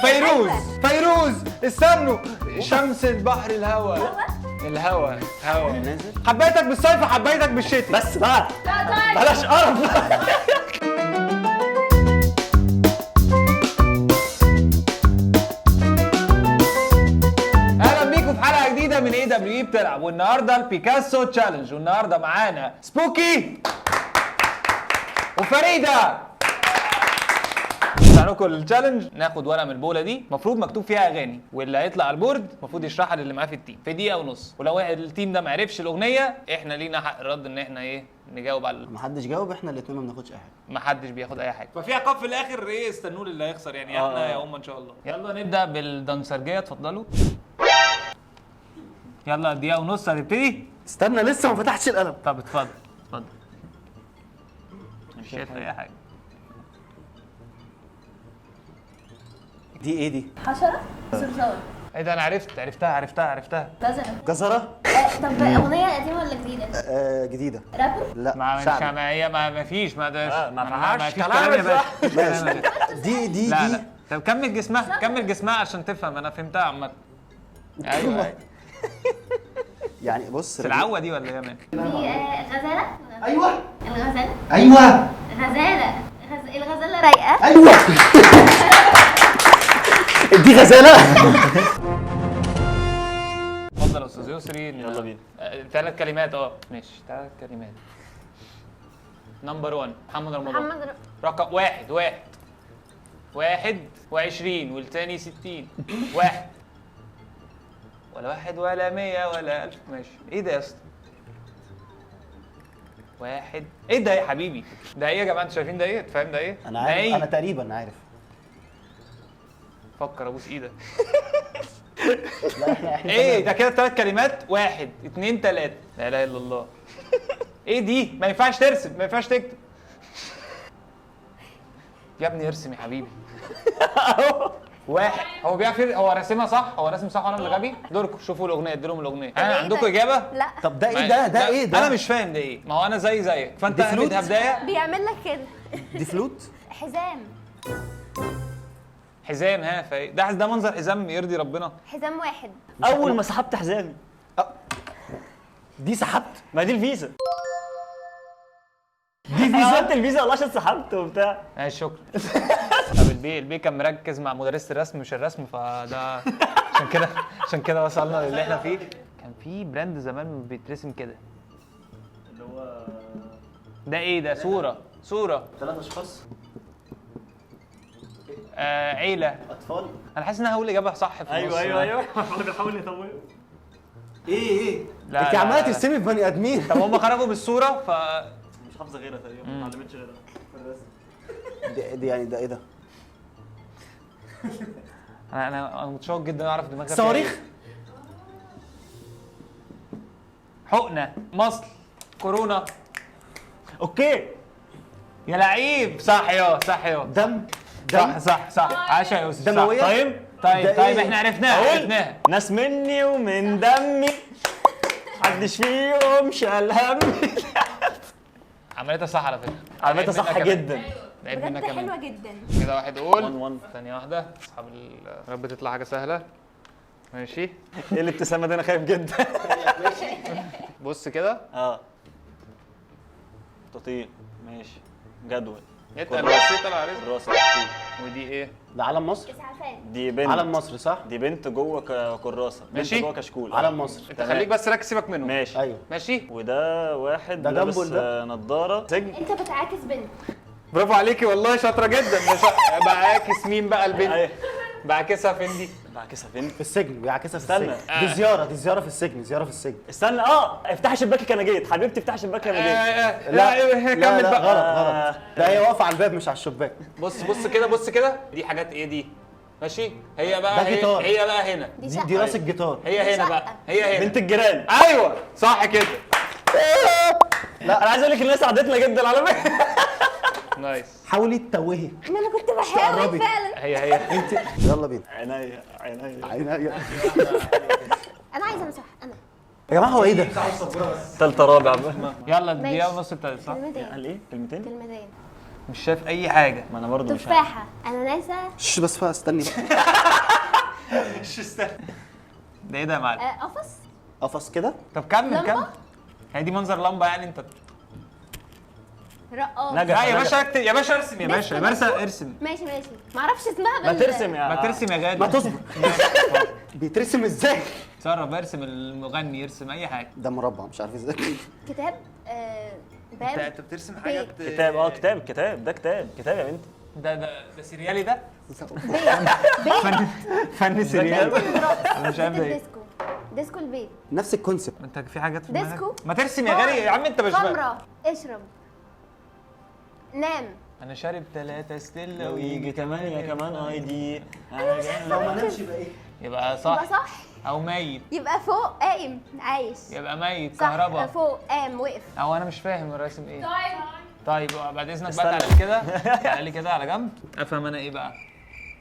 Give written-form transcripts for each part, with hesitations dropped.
فيروز فيروز استنوا. شمس البحر الهوا الهوا هوا نازل. حبيتك بالصيف وحبيتك بالشتاء. بس بقى لا طيب بلاش قرف. اهلا بيكم في حلقه جديده من AWE بتلعب، والنهارده البيكاسو تشالنج، والنهارده معانا سبوكي وفريده. لكم التشالنج ناخد ورقه من البوله دي المفروض مكتوب فيها اغاني، واللي هيطلع على البورد المفروض يشرحها للي معاه في التيم في دقيقه ونص، ولو التيم ده ما عرفش الاغنيه احنا لينا حق الرد ان احنا ايه نجاوب على محدش جاوب، احنا الاتنين ما بناخدش اي حاجه. ما حدش بياخد اي حاجه، ففي عقاب في الاخر ايه، استنوا للي هيخسر يعني احنا يا ان شاء الله. يلا نبدا بالدنسرجيه، اتفضلوا. يلا دقيقه ونص هتبتدي. استنى لسه ما فتحتش القلم. طب اتفضل اتفضل. مش شايف اي حاجه. دي ايه دي؟ حشرة صرصار ايه ده، انا عرفتها. جزرة جزره. طب أغنية قديمة ولا جديدة؟ جديده. رابر؟ لا ما شعبي. ما هي ما فيش ما ده ما فيهاش فيش كلام كلام يا ماشي. باشا. دي لا لا، طب كمل جسمها عشان تفهم، انا فهمتها عامة. ايوه يعني بص العوة دي ولا ايه يا مان؟ دي غزالة؟ ايوه الغزالة؟ ايوه غزالة الغزالة رايقة؟ ايوه دي غزاله. اتفضل يا استاذ يسري. يلا بينا. 3 كلمات. ماشي 3 كلمات. نمبر 1 محمد رمضان. محمد رقم 21 والتاني 60. واحد ولا 100 ولا 1000. ماشي. ايه ده يا اسطى؟ واحد. ايه ده يا حبيبي؟ ده ايه يا جماعه؟ انتوا شايفين ده ايه؟ انت فاهم ده ايه؟ انا ده عارف، إيه؟ انا تقريبا عارف. فكر ابوس ايدك. لا احنا ايه ده كده 3 كلمات. 1 2 3. لا اله الا الله. ايه دي؟ ما ينفعش ترسم، ما ينفعش تكتب. يا ابني ارسم يا حبيبي. واحد. هو بيعرف هو راسمها صح؟ هو راسم صح وانا اللي غبي؟ دوركم شوفوا الاغنيه، اديلهم الاغنيه. انا عندكم اجابه؟ لا طب ده ايه ده؟ ده ايه ده؟ انا مش فاهم ده ايه. ما هو انا زيك، فانت دي فلوت؟ هبدها بدايه. بيعمل لك كده دي فلوت. حزام حزام. ها فايه ده منظر حزام يرضي ربنا؟ حزام واحد اول ما سحبت حزامي دي سحبت. ما دي الفيزا. دي فيزا. خدت الفيزا والله عشان سحبت وبتاع. ماشي شكرا. طب البي كان مركز مع مدرسة الرسم مش الرسم، فده عشان كده وصلنا للي احنا فيه. كان في براند زمان بيترسم كده. اللي هو ده ايه ده؟ صورة 3 اشخاص. عيلة. اطفال. انا حاسس ان انا هقول اجابة صح في النص. ايوه احنا بنحاول نطوله. ايه لا انت لا عماله لا. ترسمي في بني ادمين. طب هم خرجوا بالصورة مش حافظه غيرها تقريبا، ما اتعلمتش غيرها في الرسم. دي يعني ده ايه ده؟ انا متشوق جدا اعرف دماغك فيها صواريخ. إيه. حقنة، مصل، كورونا. اوكي يا لعيب. صح يا دم. صح. عاش يا يوسف. صح. دموية. طيب ده إيه؟ احنا عرفناها. ناس مني ومن دمي محدش فيهم شال همي. عملتها صح على فكره. عملتها صح جدا. لعيب منها بجد كمان. حلوة جدا كده واحد قول. 1-1. ثانيه واحده. اصحاب يا رب تطلع حاجه سهله. ماشي. ايه الابتسامه دي؟ انا خايف جدا. بص كده. تطير. ماشي. جدول. اتقل بس اتقل على رزق. دراسه. ودي ايه؟ ده علم مصر. اسعافات دي بنت. علم مصر صح؟ دي بنت جوه كراسه. ماشي. بنت جوه كشكول. علم مصر. انت خليك بس ركز، سيبك منه. ماشي. ايوه. ماشي. وده واحد ده لابس جنبه ده. نضاره سجن. انت بتعاكس بنت برافو عليكي والله، شاطره جدا. بعاكس مين بقى البنت؟ ايوه. بعكسها فين دي؟ بعكسها فين؟ في السجن، بيعكسها في استنى. السجن. دي زياره في السجن، زياره في السجن. استنى. افتحي شباكك انا جيت. حبيبتي افتحي شباكك انا جيت. لا كمل لا بقى. غلط. ده هي واقفه على الباب مش على الشباك. بص كده. دي حاجات ايه دي؟ ماشي. هي بقى ده جيتار. هي بقى هنا. دي راس الجيتار. هي هنا بقى. هي هنا. بنت الجيران. ايوه صح كده. لا انا عايز اقول لك الناس ساعدتنا جدا على فكره. نايس. حاولي تتوهي. ما انا كنت تقربي. بحاول فعلا هي انت يلا بينا. عينيا انا عايزة امسح انا يا جماعه هو ايه ده؟ ثالثه رابع. يلا ماشي. دقيقة ونص ابتدت صح؟ كلمتين قال ايه؟ كلمتين؟ كلمتين مش شايف اي حاجه. ما انا برضه مش عارف. تفاحه، اناناسه، بس بقى استني بقى. مش استنى. ده ايه ده يا معلم؟ قفص، قفص كده. طب كمل لمبة؟ كمل. هي دي منظر لمبه يعني انت؟ رقاص. نجف. لا يا باشا اكتب يا باشا ارسم يا باشا يا باشا ارسم. ماشي معرفش اسمها ما ترسم يا ما ترسم يا غالي. ما تصبر. بيترسم ازاي؟ تصرف ارسم المغني يرسم اي حاجه. ده مربع مش عارف ازاي. كتاب، باب، انت بترسم حاجات كتاب. كتاب ده كتاب يا بنتي. ده سيريالي ده؟ بيت، فن سيريالي. الرقص، مش عارف بيت ايه. ديسكو البيت، نفس الكونسيبت. انت في حاجات في دماغك؟ ديسكو. ما ترسم يا غالي يا عم انت مش فاهم. خمرة، اشرب، نام. انا شارب 3 ستيلا لو يجي 8 كمان اي دي. لو ما نامش يبقى ايه؟ يبقى صح يبقى صح، او ميت. يبقى فوق قايم عايش، يبقى ميت صح، كهرباء. فوق قام وقف. او انا مش فاهم الرسم ايه. طيب بعد اذنك استنى. بقى تعالى كده. تعالى كده على جنب. افهم انا ايه بقى؟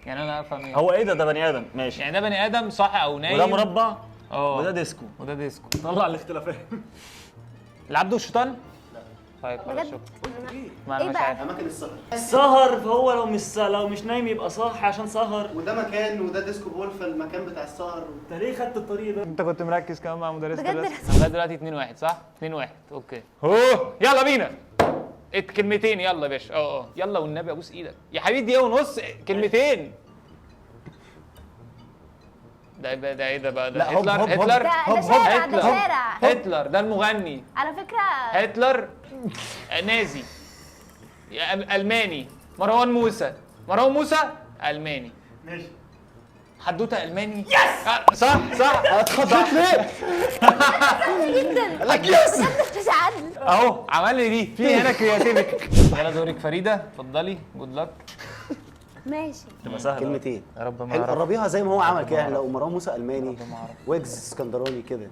يعني انا افهم ايه؟ هو ايه ده بني ادم ماشي. يعني ده بني ادم صح او نايم. وده مربع اه وده ديسكو. وده ديسكو. طلع الاختلافات. العبد والشيطان؟ طيب خلاص بجد شكرا. ايه ما انا مش بقى؟ عارف. اماكن السهر. سهر، فهو لو مش نايم يبقى صاحي عشان سهر. وده مكان وده ديسكو بول فالمكان بتاع السهر. انت ليه خدت الطريق ده؟ انت كنت مركز كمان مع مدرسة بجد الرسم. لغايه دلوقتي 2-1 صح؟ 2-1 اوكي. هو يلا بينا. كلمتين يلا يا باشا. يلا والنبي ابوس ايدك يا حبيبي. دقيقة ونص كلمتين. ده ايه ده بقى؟ ده لا، هوب، هتلر هوب، هوب. هتلر ده شارع، ده هتلر. شارع هتلر ده المغني. على فكرة. هتلر نازي الماني. مروان موسى الماني. ماشي. حدوته الماني. يس صح اتخضيت ليه؟ جدا لك يس. مش عدل. اهو عمل لي دي في هنا كرياتيفيتي. يلا دورك فريده اتفضلي. جود لك. ماشي. تبقى سهله. كلمتين. يا رب ما حلو، اعرف. قربيها زي ما هو عمل كده. يعني لو مروان موسى الماني، ما أعرف. ويجز اسكندراني كده.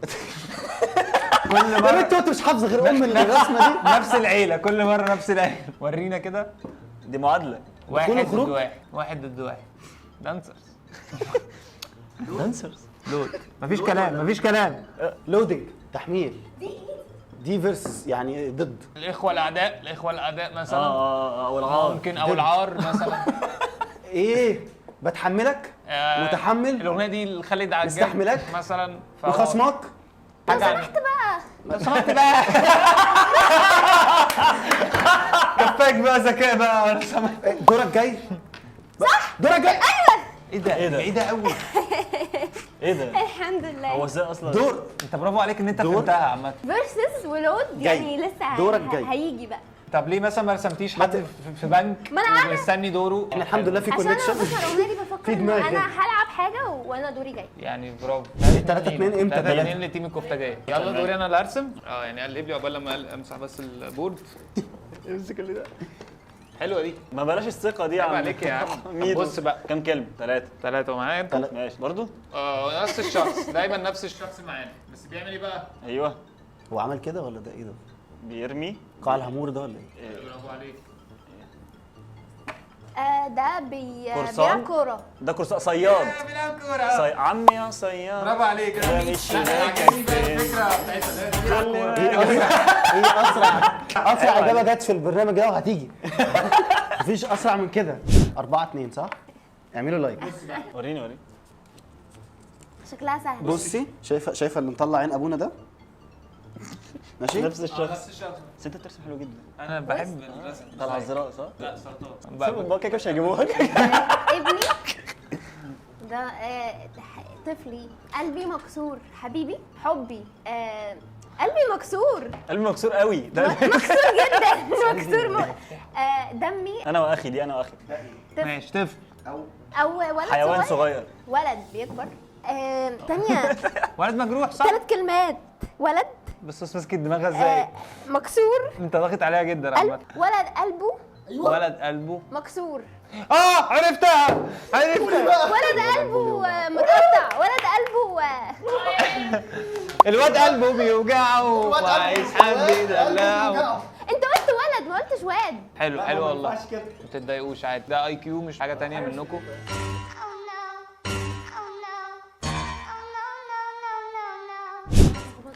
كل طب مره انت مش حافظ غير ام الرسمه دي؟ نفس العيله كل مره نفس العيله. ورينا كده. دي معادله. واحد كله ضد خروج؟ واحد ضد واحد. دانسرز. دانسرز. لود. مفيش كلام. لودنج، تحميل. دي فيرسز يعني ضد. الاخوه الاعداء مثلا. والعار. ممكن او العار مثلا. ايه؟ بتحملك؟ متحمل؟ الاغنيه دي لخالد عجاج مستحملك؟ مثلا. فهو- وخصمك؟ حاجه عن- سمحت بقى. لو سمحت بقى. كفاك بقى ذكاء بقى لو سمحت. دورك جاي. صح، دورك جاي. ايه ده؟ إيه ده؟ بعيده قوي. ايه ده؟ الحمد لله. هو ازاي اصلا؟ دور. انت برافو عليك ان انت دور. فهمتها عامه. فيرسز ولود جاي. يعني لسه دورك جاي. هيجي بقى. طب ليه مثلا ما رسمتيش حد في بنك ما أنا عارفة. ومستني دوره؟ احنا الحمد لله في عشان انا كونكشن. بص الاغنيه دي بفكر في ان دماغ انا كده. هلعب حاجه وانا دوري جاي. يعني برافو. 3-2 امتى؟ 3-2 لتيم الكفتاجيه. يلا دوري انا اللي هرسم. يعني قلب لي عقبال لما امسح بس البورد. امسك اللي ده. حلوه دي. ما بلاش الثقه دي يا عيب عم. عليك يا عم. ميدو. بص بقى. كام كلمه؟ 3. 3 ومعايا انت. ماشي برضو. نفس الشخص دايما نفس الشخص معانا بس بيعمل ايه بقى؟ ايوه. هو عمل كده ولا ده ايه ده؟ بيرمي. قاع الهامور ده ولا ايه؟ برافو عليك. ده قرصان؟ بيلعب كوره. ده كورس صياد. بيلعب كوره. عمي يا صياد. برافو عليك. ده مش هناك الفكره بتاعتها. هي اسرع اجابه جت في البرنامج ده وهتيجي. مفيش اسرع من كده. 4-2 صح؟ اعملوا لايك. وريني. شكلها سهل. بصي، شايفه اللي مطلع عين ابونا ده؟ ماشي؟ نفس الشخص. نفس الشخص. بس انت بترسم حلو جدا. انا بحب الرسم. ده العذراء صح؟ لا سرطان. بقى كده مش هيجيبوها. ابني ده طفلي قلبي مكسور حبيبي حبي قلبي مكسور قلبي مكسور قوي ده. مكسور جدا مكسور دمي انا واخي دي انا واخي. ماشي طفل. او ولد حيوان صغير. ولد بيكبر تانية ولد مجروح صح؟ 3 كلمات ولد بس ماسك دماغها ازاي؟ مكسور انت ضاغط عليها جدا عامة. ولد قلبه ولد قلبه. مكسور عرفتها. ولد قلبه متقطع ولد قلبه الواد قلبه بيوجعه وعايز حد يدلعه. انت قلت ولد ما قلتش واد. حلو والله. ما تتضايقوش عادي. ده اي كيو مش حاجة تانية منكم.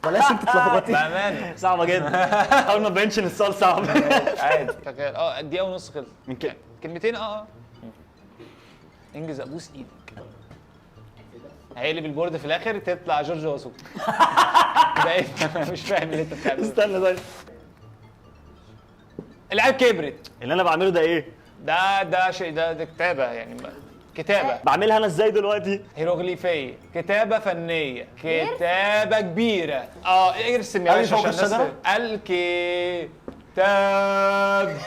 بلاش انت تلخبطي. بامانه صعبه جدا. حاول ما تبينش ان السؤال صعب. عادي شغال. دقيقه ونص خلص من كده. كلمتين. انجز ابوس ايدك. هيقلب البورد في الاخر تطلع جورج وسوف. ده ايه؟ مش فاهم اللي انت بتعمله. استنى طيب. العيال كبرت. اللي انا بعمله ده ايه؟ ده شيء، ده كتابه يعني كتابه بعملها انا ازاي دلوقتي؟ هيروغليفيه، كتابه فنيه، كتابه كبيره. ارسم يا أي باشا فوق عشان الناس الشجرة؟ الكتاب.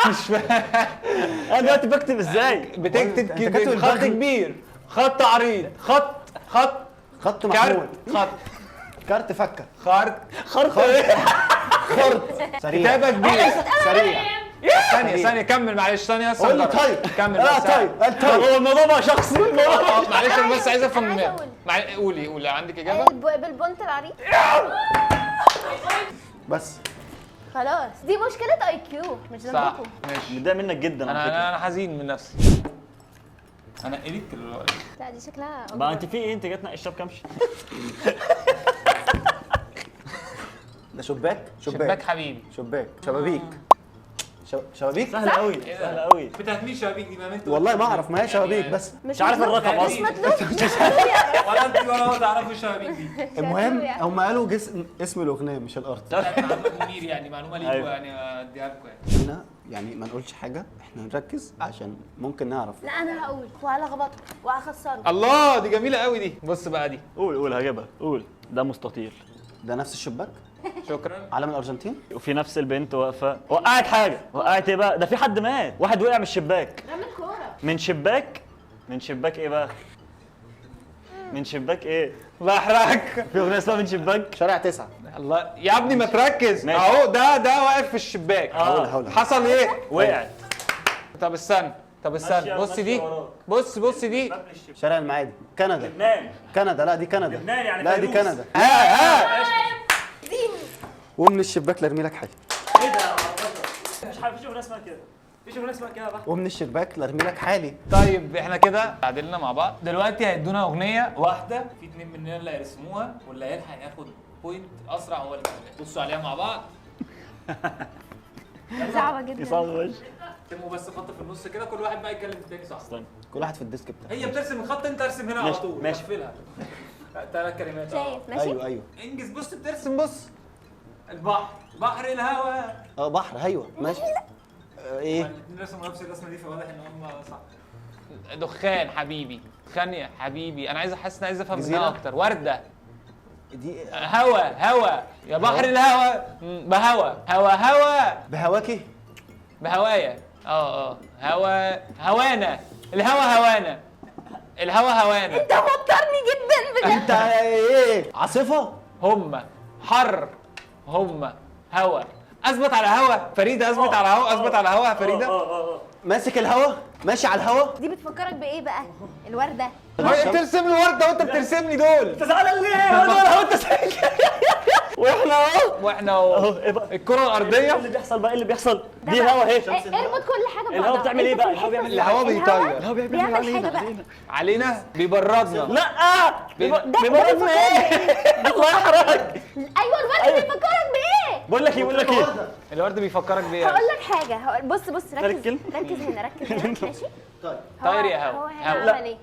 مش فاهم. انا دلوقتي بكتب ازاي؟ بتكتب أنت كاتب خط البغل. كبير، خط عريض، خط خط محمول. كارت، كارت فكه. خرطه ايه؟ خرط. سريع. كتابه كبيره. سريع. ثانيه كمل معلش، ثانيه بس. قول لي طيب. كمل لا بس. طيب. قال طيب. هو الموضوع بقى شخصي. معلش انا بس عايز افهم أنا عايزة منها. قولي عندك اجابه. بالبنت العريض. بس خلاص دي مشكلة اي كيو مش صح ذنبكم. ماشي. متضايق منك جدا على فكره. انا حزين من نفسي. انا قلت لا دي شكلها بقى انت في ايه؟ انت جاي تناقش الشبكه امشي. ده شباك. شباك حبيبي. شباك. شبابيك. شبابيك. سهله قوي سهله قوي. بتهتني شبابيك دي ما انت والله ما اعرف، ما هي شبابيك بس. مش عارف مطلوب. الرقم مش اصلا. مطلوب. ولا انت ولا هو تعرفوا الشبابيك دي. المهم يعني. هم قالوا اسم الاغنيه مش الارض. معلومه منير يعني، معلومه ليكوا أيوة. يعني اديها لكم يعني. هنا يعني ما نقولش حاجه، احنا نركز عشان ممكن نعرف. لا انا هقول وهلخبطه وهخسره. الله دي جميله قوي دي. بص بقى دي. قول هجيبها. قول. ده مستطيل ده نفس الشباك. شكرا. علم الارجنتين. وفي نفس البنت واقفه وقعت حاجه. وقعت ايه بقى؟ ده في حد مات. واحد وقع من الشباك. رمي الكورة. من شباك ايه بقى؟ من شباك ايه؟ بحرك. في اغنيه اسمها من شباك. شارع 9. الله يا ابني ما تركز. ماشي. اهو ده واقف في الشباك. هقول. حصل ايه؟ وقعت. طب استنى ماشية- بص دي. ماشية بص دي. شارع المعادي. كندا. لبنان. كندا. لا دي كندا. لبنان يعني لا دي فيروز. كندا. ها ومن الشباك لارمي لك حاجه. ايه ده؟ مش عارف. في اغنيه اسمها كده. في اغنيه اسمها كده يا بحر. ومن الشباك لارمي لك حالي. طيب احنا كده تعادلنا مع بعض. دلوقتي هيدونا اغنيه واحده، في اتنين مننا اللي هيرسموها واللي هيلحق ياخد بوينت اسرع هو اللي كسبان. بصوا عليها مع بعض. صعبة جدا. صعب وش. ارسموا بس خط في النص كده، كل واحد بقى يتكلم التاني صح. استنى. كل واحد في الديسك بتاعه. هي بترسم الخط، انت ارسم هنا على ماشي، طول. ماشي. قفلها. 3 كلمات. شايف ماشي. ايوه انجز. بص بترسم. بص البحر، بحر الهواء. بحر. ايوه ماشي. ايه الاثنين رسموا نفس الرسمه دي، فواضح ان هم صح. دخان حبيبي، دخان يا حبيبي. انا عايز افهم جزيرة؟ منها اكتر. ورده. دي هوا يا بحر الهوا. هوا بهواكي. بهوايا. هوانا. الهوا هوانا. انت موترني جدا انت بجد. ايه عاصفه. هم حر. هم هوا. اثبت على هوا فريده. اثبت على هوا فريده. ماسك الهوا. ماشي على الهوا. دي بتفكرك بايه بقى؟ الوردة. هي بترسم لي ورده وانت بترسم لي دول. انت زعلان ليه؟ هو انت ساكت. واحنا اهو ايه بقى؟ الكره الارضيه. ايه اللي بيحصل بقى؟ ايه اللي بيحصل؟ ده دي بقى. الهوا اهي. اربط كل حاجة ببعضها. الهوا بتعمل ايه انت بقى؟ في الهوا بيعمل الحتة الهوا دي. بيطير. الهوا بيعمل بيعمل علينا. حاجة بقى. علينا بيبردنا. لا ده بيبردنا ايه؟ الله يحرقك. ايوه الورد بيفكرك بايه؟ بقول لك ايه؟ الورد بيفكرك بيه. هقول لك حاجة. بص ركز الكلمة. ركز هنا ماشي؟ طيب طاير يا هو هوا. هنا عمل ايه؟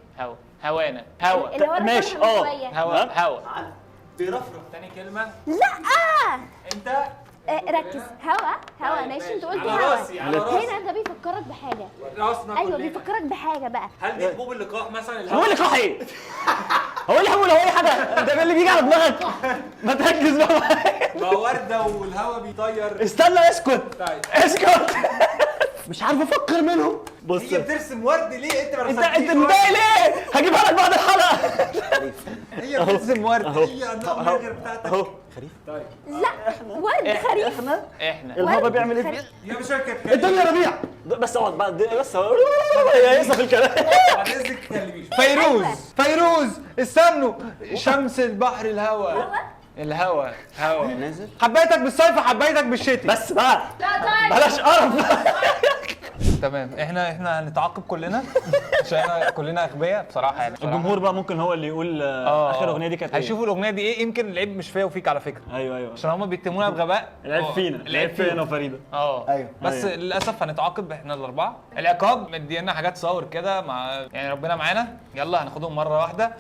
هوانا. اللي هو ماشي، ركزها من شوية. هوا. بيرفرف. تاني كلمه. لا انت ركز. هوا ماشي. انت قلت على هوا. راسي، على راسي. هنا ده بيفكرك بحاجة. راسنا ايوه كلنا. بيفكرك بحاجة بقى. هل دي حبوب اللقاح مثلا؟ هو اللي كح ايه؟ هو اللي هو اي حاجه. ده اللي بيجي على دماغك. ما تركز بقى معايا. ما ورده والهوا بيطير. استنى اسكت. طيب اسكت. مش عارف افكر منهم. بص هي بترسم ورد ليه؟ انت ما انت رسمتيش ورد. متضايق ليه؟ هجيبها لك بعد الحلقه. هي بترسم ورد. أهو. هي النوع غير بتاعتك. اهو. طيب لا ورد خريف. احنا الهوا بيعمل ايه؟ خريف. يا مش فاكر الدنيا ربيع. بس اقعد بعد بس يا يسا في الكلام. بعد اذنك تكلميش. فيروز استنوا. شمس البحر الهوا نازل. حبيتك بالصيف حبيتك بالشتاء. بس بقى لا طيب. بلاش قرف. تمام، احنا هنتعاقب كلنا عشان احنا كلنا اغبياء بصراحه يعني بصراحة. الجمهور بقى ممكن هو اللي يقول اخر اغنيه دي كانت ايه. هيشوفوا الاغنيه دي ايه، يمكن العيب مش فيا وفيك على فكره، ايوه عشان هم بيتهمونا بغباء. العيب فينا، العيب فينا فيهم. وفريده. ايوه. بس أيوة. للاسف هنتعاقب احنا الاربعه. العقاب مدينا حاجات صور كده مع يعني ربنا معانا، يلا هناخدهم مره واحده.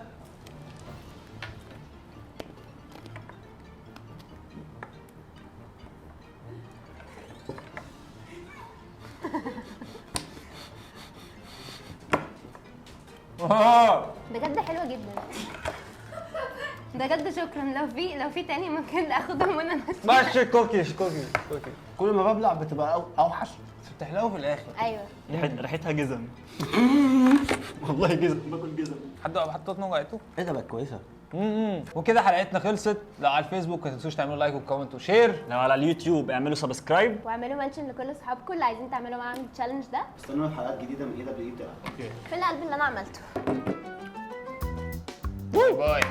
بجد حلوه جدا. بجد شكرا. لو في تاني ممكن اخدهم وانا ماشيه. بس كوكي. كل ما ببلع بتبقى اوحش. بتحلو في الاخر. ايوه. ريحتها جزم. والله جزم، باكل جزم. حد حطيتنا وقعته. ايه ده بقت كويسه. وكده حلقتنا خلصت. لو على الفيسبوك ما تنسوش تعملوا لايك وكومنت وشير. لو على اليوتيوب اعملوا سبسكرايب. واعملوا منشن لكل اصحابكم اللي عايزين تعملوا معاهم التشالنج ده استنوا حلقات جديده من ايه ده بايه بتاعها. في القلب اللي انا عملته. باي.